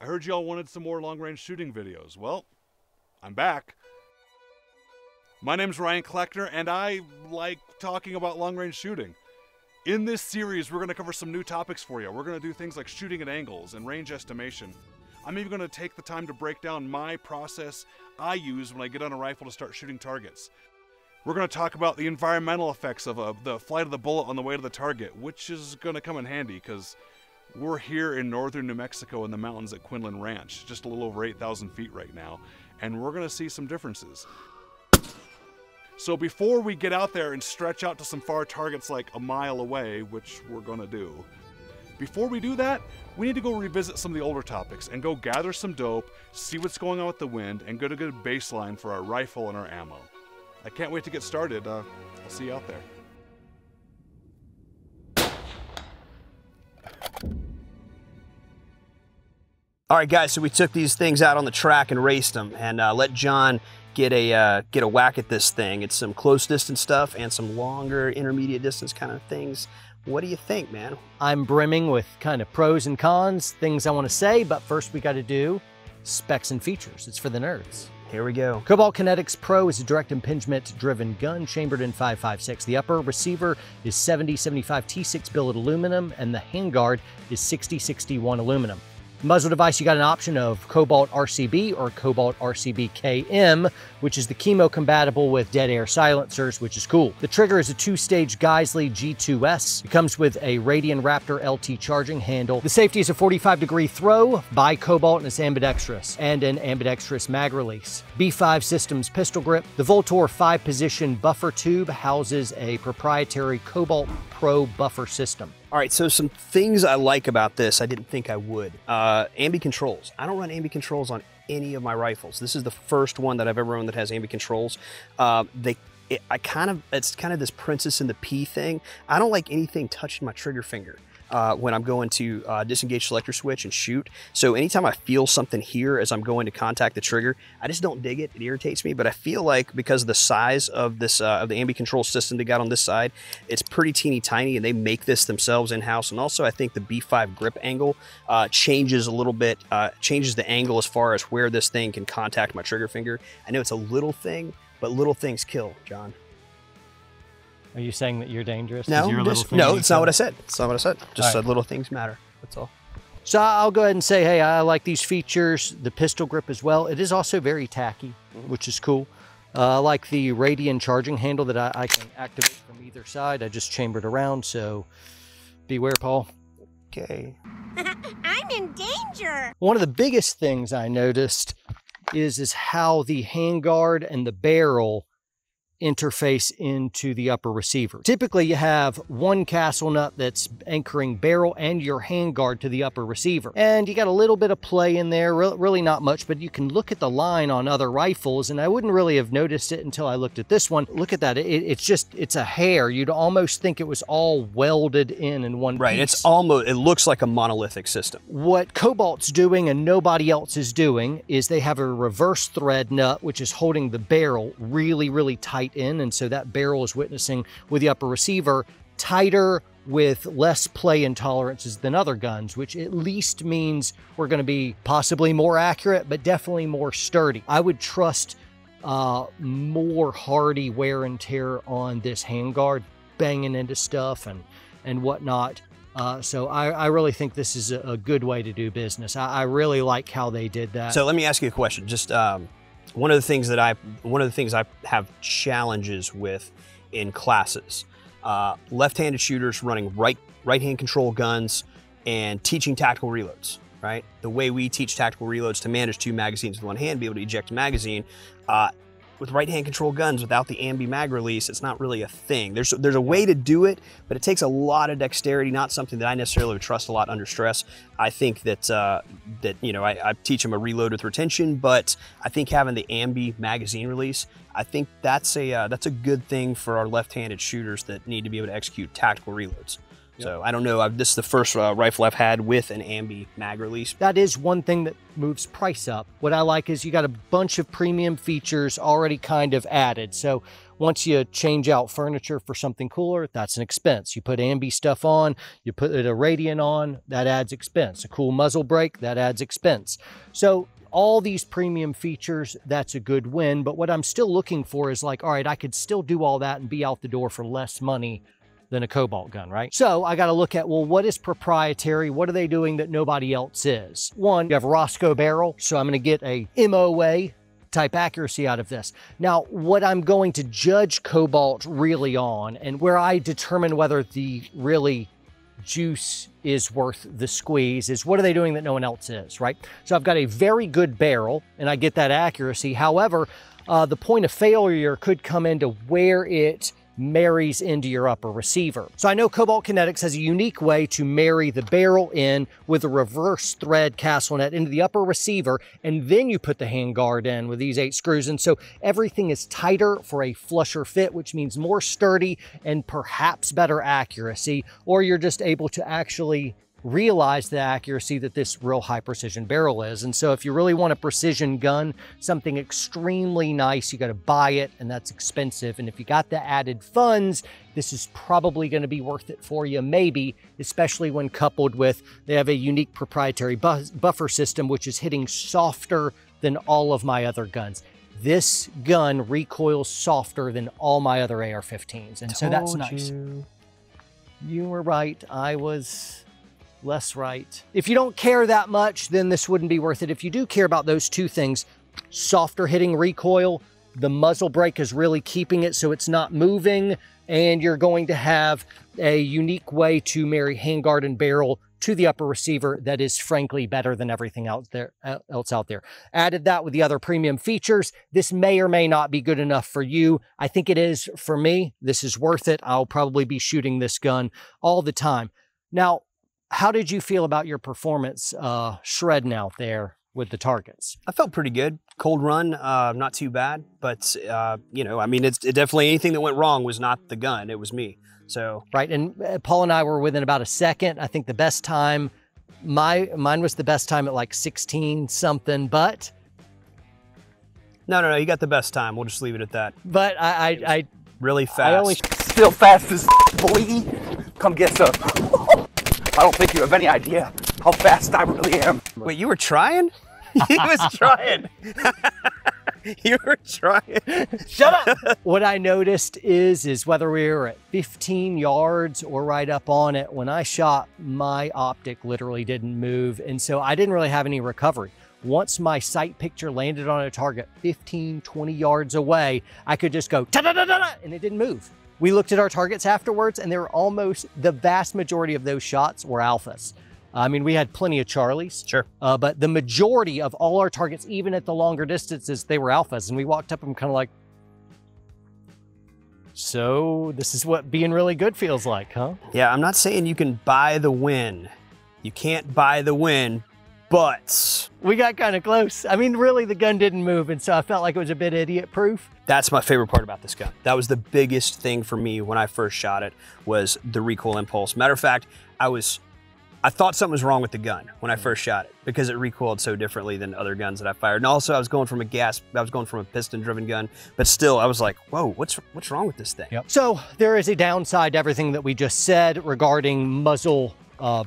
I heard y'all wanted some more long-range shooting videos. Well, I'm back. My name's Ryan Cleckner, and I like talking about long-range shooting. In this series, we're going to cover some new topics for you. We're going to do things like shooting at angles and range estimation. I'm even going to take the time to break down my process I use when I get on a rifle to start shooting targets. We're going to talk about the environmental effects of the flight of the bullet on the way to the target, which is going to come in handy because we're here in northern New Mexico in the mountains at Quinlan Ranch, just a little over 8,000 feet right now, and we're going to see some differences. So before we get out there and stretch out to some far targets like a mile away, which we're going to do, before we do that, we need to go revisit some of the older topics and go gather some dope, see what's going on with the wind, and get a good baseline for our rifle and our ammo. I can't wait to get started. I'll see you out there. All right, guys, so we took these things out on the track and raced them, and let John get a whack at this thing. It's some close distance stuff and some longer intermediate distance kind of things. What do you think, man? I'm brimming with kind of pros and cons, things I want to say, but first we got to do specs and features. It's for the nerds. Here we go. Cobalt Kinetics Pro is a direct impingement driven gun chambered in 5.56. The upper receiver is 70-75 T6 billet aluminum and the handguard is 60-61 aluminum. Muzzle device, you got an option of Cobalt RCB or Cobalt RCB KM, which is the chemo compatible with dead air silencers, which is cool. The trigger is a two-stage Geisley G2S. It comes with a Radian Raptor LT charging handle. The safety is a 45-degree throw by Cobalt and it's ambidextrous, and an ambidextrous mag release. B5 Systems pistol grip. The Voltor 5-position buffer tube houses a proprietary Cobalt Pro buffer system. All right, so some things I like about this I didn't think I would. Ambi controls. I don't run ambi controls on any of my rifles. This is the first one that I've ever owned that has ambi controls. It's kind of this princess and the pea thing. I don't like anything touching my trigger finger when I'm going to disengage selector switch and shoot. So anytime I feel something here as I'm going to contact the trigger, I just don't dig it. It irritates me, but I feel like because of the size of this of the ambi control system they got on this side, it's pretty teeny tiny, and they make this themselves in-house. And also I think the B5 grip angle changes a little bit, changes the angle as far as where this thing can contact my trigger finger. I know it's a little thing, but little things kill, John. Are you saying that you're dangerous? No, no, it's not what I said. It's not what I said. Just said little things matter. That's all. So I'll go ahead and say, hey, I like these features, the pistol grip as well. It is also very tacky, which is cool. I like the Radian charging handle that I can activate from either side. I just chambered around, so beware, Paul. Okay. I'm in danger. One of the biggest things I noticed is how the handguard and the barrel interface into the upper receiver. Typically you have one castle nut that's anchoring barrel and your handguard to the upper receiver. And you got a little bit of play in there, really not much, but you can look at the line on other rifles, and I wouldn't really have noticed it until I looked at this one. Look at that, it's a hair. You'd almost think it was all welded in one piece. Right, it looks like a monolithic system. What Cobalt's doing and nobody else is doing is they have a reverse thread nut, which is holding the barrel really, really tight in, and so that barrel is witnessing with the upper receiver tighter with less play intolerances than other guns, which at least means we're going to be possibly more accurate, but definitely more sturdy. I would trust more hardy wear and tear on this handguard, banging into stuff and whatnot. So I really think this is a good way to do business. I really like how they did that. So let me ask you a question. Just one of the things I have challenges with in classes, left-handed shooters running right-hand control guns and teaching tactical reloads, right? The way we teach tactical reloads to manage 2 magazines with one hand, be able to eject a magazine, with right-hand control guns without the ambi mag release, it's not really a thing. There's a way to do it, but it takes a lot of dexterity, not something that I necessarily would trust a lot under stress. I think that I teach them a reload with retention, but I think having the ambi magazine release, I think that's a good thing for our left-handed shooters that need to be able to execute tactical reloads. Yep. So I don't know, this is the first rifle I've had with an ambi mag release. That is one thing that moves price up. What I like is you got a bunch of premium features already kind of added. So Once you change out furniture for something cooler, that's an expense. You put ambi stuff on, you put a radiant on, that adds expense. A cool muzzle brake, that adds expense. So all these premium features, that's a good win. But what I'm still looking for is like, all right, I could still do all that and be out the door for less money than a Cobalt gun, right? So I got to look at, well, what is proprietary? What are they doing that nobody else is? One, you have a Roscoe barrel, so I'm going to get a MOA type accuracy out of this. Now, what I'm going to judge Cobalt really on, and where I determine whether the really juice is worth the squeeze, is what are they doing that no one else is, right? So I've got a very good barrel and I get that accuracy. However, the point of failure could come into where it marries into your upper receiver. So I know Cobalt Kinetics has a unique way to marry the barrel in with a reverse thread castle nut into the upper receiver, and then you put the handguard in with these 8 screws. And so everything is tighter for a flusher fit, which means more sturdy and perhaps better accuracy, or you're just able to actually realize the accuracy that this real high precision barrel is. And so if you really want a precision gun, something extremely nice, you got to buy it, and that's expensive. And if you got the added funds, this is probably going to be worth it for you, maybe, especially when coupled with, they have a unique proprietary buffer system, which is hitting softer than all of my other guns. This gun recoils softer than all my other AR-15s. And so that's nice. You were right. I was less right. If you don't care that much, then this wouldn't be worth it. If you do care about those two things, softer hitting recoil, the muzzle brake is really keeping it so it's not moving, and you're going to have a unique way to marry handguard and barrel to the upper receiver that is frankly better than everything else out there. Added that with the other premium features, this may or may not be good enough for you. I think it is for me. This is worth it. I'll probably be shooting this gun all the time. Now, how did you feel about your performance shredding out there with the targets? I felt pretty good. Cold run, not too bad. But, you know, I mean, it definitely anything that went wrong was not the gun. It was me. So right. And Paul and I were within about a second. I think the best time, mine was the best time at like 16 something, but. No, you got the best time. We'll just leave it at that. But I really fast. I only Still fast as boy. Come get some. I don't think you have any idea how fast I really am. Wait, you were trying? He was trying. You were trying. Shut up. What I noticed is whether we were at 15 yards or right up on it, when I shot, my optic literally didn't move. And so I didn't really have any recovery. Once my sight picture landed on a target 15, 20 yards away, I could just go ta-da-da-da-da, and it didn't move. We looked at our targets afterwards, and they were almost, the vast majority of those shots were alphas. I mean, we had plenty of Charlies. Sure. But the majority of all our targets, even at the longer distances, they were alphas. And we walked up and kind of like, so this is what being really good feels like, huh? Yeah, I'm not saying you can buy the win. You can't buy the win, but we got kind of close. I mean, really, the gun didn't move, and so I felt like it was a bit idiot-proof. That's my favorite part about this gun. That was the biggest thing for me when I first shot it, was the recoil impulse. Matter of fact, I thought something was wrong with the gun when I first shot it because it recoiled so differently than other guns that I fired. And also I was going from a piston-driven gun, but still I was like, whoa, what's wrong with this thing? Yep. So there is a downside to everything that we just said regarding muzzle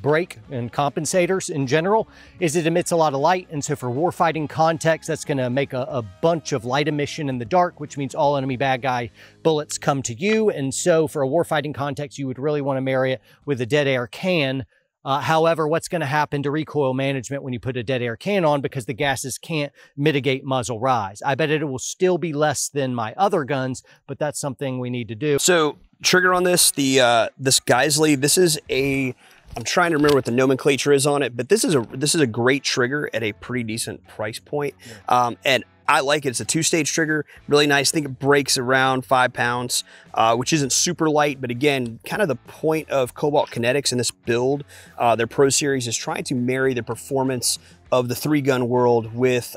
brake and compensators in general, is it emits a lot of light. And so for warfighting context, that's going to make a bunch of light emission in the dark, which means all enemy bad guy bullets come to you. And so for a warfighting context, you would really want to marry it with a dead air can. However, what's going to happen to recoil management when you put a dead air can on, because the gases can't mitigate muzzle rise? I bet it will still be less than my other guns, but that's something we need to do. So trigger on this, this Geisley, this is a, I'm trying to remember what the nomenclature is on it, but this is a great trigger at a pretty decent price point. And I like it. It's a 2-stage trigger, really nice. I think it breaks around 5 pounds, which isn't super light, but again, kind of the point of Cobalt Kinetics in this build, their Pro Series, is trying to marry the performance of the 3-gun world with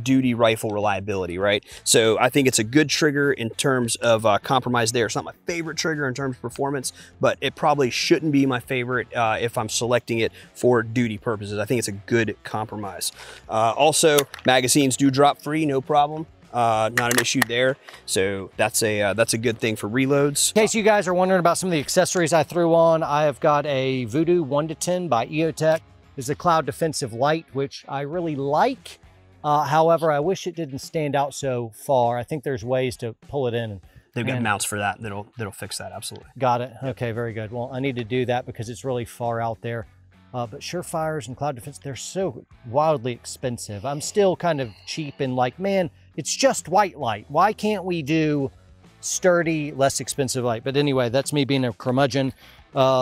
duty rifle reliability, right? So I think it's a good trigger in terms of compromise there. It's not my favorite trigger in terms of performance, but it probably shouldn't be my favorite if I'm selecting it for duty purposes. I think it's a good compromise. Also, magazines do drop free, no problem. not an issue there. So that's a good thing for reloads. In case you guys are wondering about some of the accessories I threw on, I have got a Voodoo 1-10 by EOTech. It's a cloud defensive light, which I really like. However, I wish it didn't stand out so far. I think there's ways to pull it in. They've got mounts for that. That'll fix that, absolutely. Got it. Okay, very good. Well, I need to do that because it's really far out there. But Surefires and Cloud Defense, they're so wildly expensive. I'm still kind of cheap and like, man, it's just white light. Why can't we do sturdy, less expensive light? But anyway, that's me being a curmudgeon.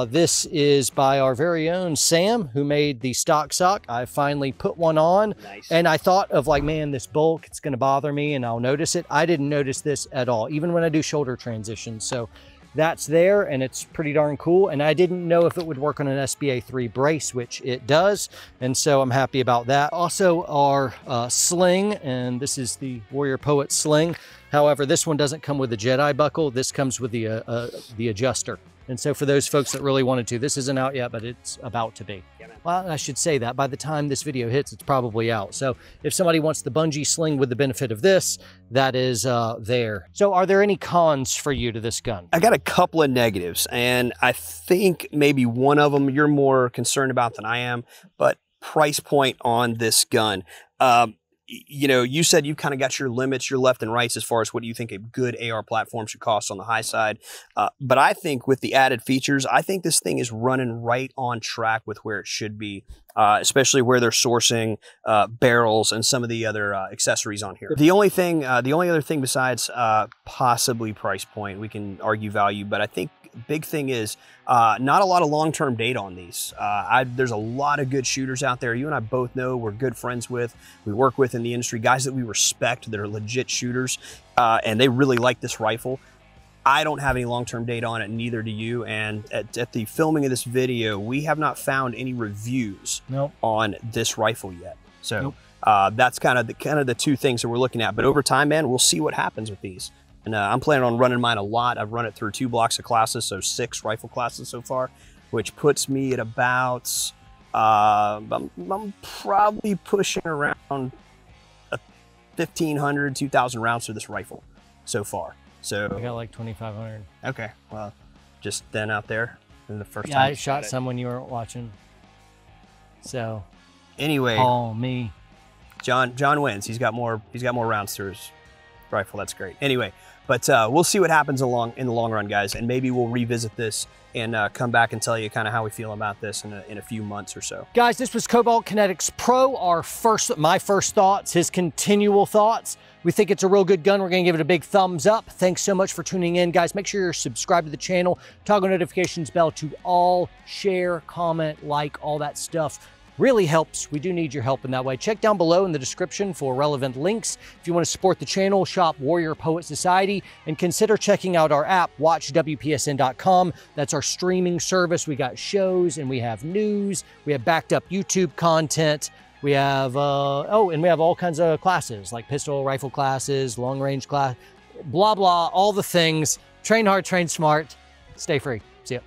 This is by our very own Sam, who made the stock sock. I finally put one on. Nice. And I thought of like, man, this bulk, it's going to bother me and I'll notice it. I didn't notice this at all, even when I do shoulder transitions. So that's there and it's pretty darn cool. And I didn't know if it would work on an SBA 3 brace, which it does. And so I'm happy about that. Also our sling, and this is the Warrior Poet sling. However, this one doesn't come with a Jedi buckle. This comes with the adjuster. And so for those folks that really wanted to, this isn't out yet, but it's about to be. Yeah, man. Well, I should say that by the time this video hits, it's probably out. So if somebody wants the bungee sling with the benefit of this, that is there. So are there any cons for you to this gun? I got a couple of negatives, and I think maybe one of them you're more concerned about than I am, but price point on this gun. You know, you said you kind of got your limits, your left and rights as far as what you think a good AR platform should cost on the high side. But I think with the added features, I think this thing is running right on track with where it should be, especially where they're sourcing barrels and some of the other accessories on here. The only other thing besides possibly price point, we can argue value, but I think big thing is not a lot of long-term data on these. There's a lot of good shooters out there. You and I both know we're good friends with, we work with in the industry, guys that we respect that are legit shooters, and they really like this rifle. I don't have any long-term data on it, neither do you. And at the filming of this video, we have not found any reviews on this rifle yet. So that's kind of the two things that we're looking at. But over time, man, we'll see what happens with these. And I'm planning on running mine a lot. I've run it through 2 blocks of classes, so 6 rifle classes so far, which puts me at about, I'm probably pushing around 1,500, 2,000 rounds for this rifle so far. So I got like 2,500. Okay, well, just then out there in the first time. Yeah, I shot someone you weren't watching. So anyway, call me. John wins. He's got more rounds through his rifle. That's great. Anyway, but we'll see what happens in the long run, guys, and maybe we'll revisit this and come back and tell you kind of how we feel about this in a few months or so. Guys, this was Cobalt Kinetics Pro, my first thoughts, his continual thoughts. We think it's a real good gun. We're going to give it a big thumbs up. Thanks so much for tuning in, guys. Make sure you're subscribed to the channel, toggle notifications bell to all, share, comment, like, all that stuff. Really helps. We do need your help in that way. Check down below in the description for relevant links. If you want to support the channel, shop Warrior Poet Society, and consider checking out our app, watchwpsn.com. That's our streaming service. We got shows and we have news. We have backed up YouTube content. We have, and we have all kinds of classes like pistol, rifle classes, long range class, blah, blah, all the things. Train hard, train smart, stay free. See ya.